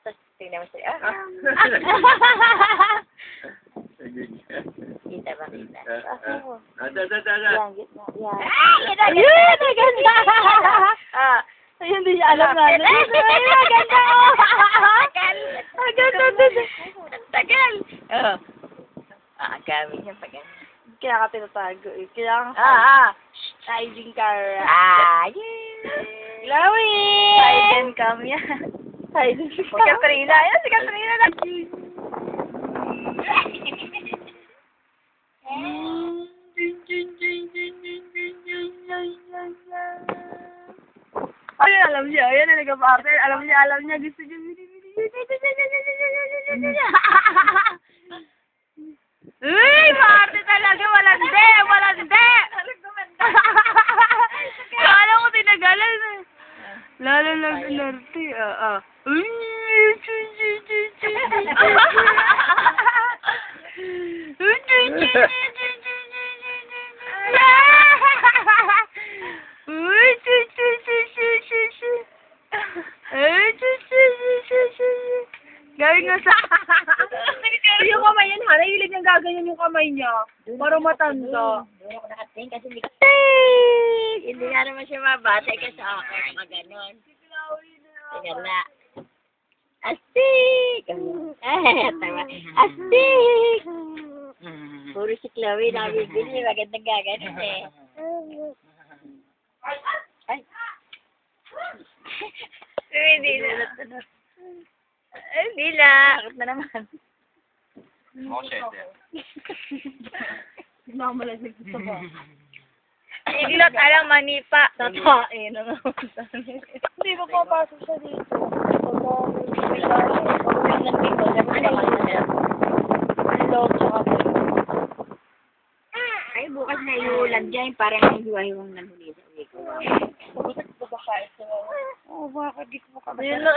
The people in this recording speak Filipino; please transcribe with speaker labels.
Speaker 1: Tapos, tingnan mo siya. Kita ba kita? Yan, gitna. Yan. Ay, ganda!
Speaker 2: Ay, hindi niya alam na. Ay, maganda oh! Ang ganda din.
Speaker 1: Tagal! Oo. Gamit niya pa ganyan.
Speaker 2: Kaya ka tinatago eh. Kaya ka hiding camera.
Speaker 1: Chloe!
Speaker 2: Hiding cam yan. Hiding
Speaker 1: Si Katrina. Ayan, si Katrina na.
Speaker 2: Ayun, alam niya. Ayan na nag-parte. Alam niya. Gusto niya.
Speaker 1: Uy! Parte talaga! Malandi! Malandi!
Speaker 2: Kala ko tinagalan eh. Lalo lang sinarte. Uy! Gawin nga sa... Yung kamay yan, ha? Nahilig niyang gaganyan yung kamay niya. Para matanda.
Speaker 1: Doon ako nakating kasi hindi ko... Hindi nga naman siya mabate ka sa akin. Maganon. Tingnan na. Astig! Tama. Astig! Puro si Chloe nabibili. Magandang gaganon eh. Ay! Hindi na. Hindi na. Bakit na naman?
Speaker 2: Namalasig sa ba?
Speaker 1: Iglot alang manipa.
Speaker 2: Tatain na naman. Hindi ko papasok siya dito.
Speaker 1: Ay, bukas na iulan dyan. Parang ang hiwa-hiwang nanghuli sa uwi ko.
Speaker 2: Bakit ba ba kaya? Oo, bakit di ko makabasa?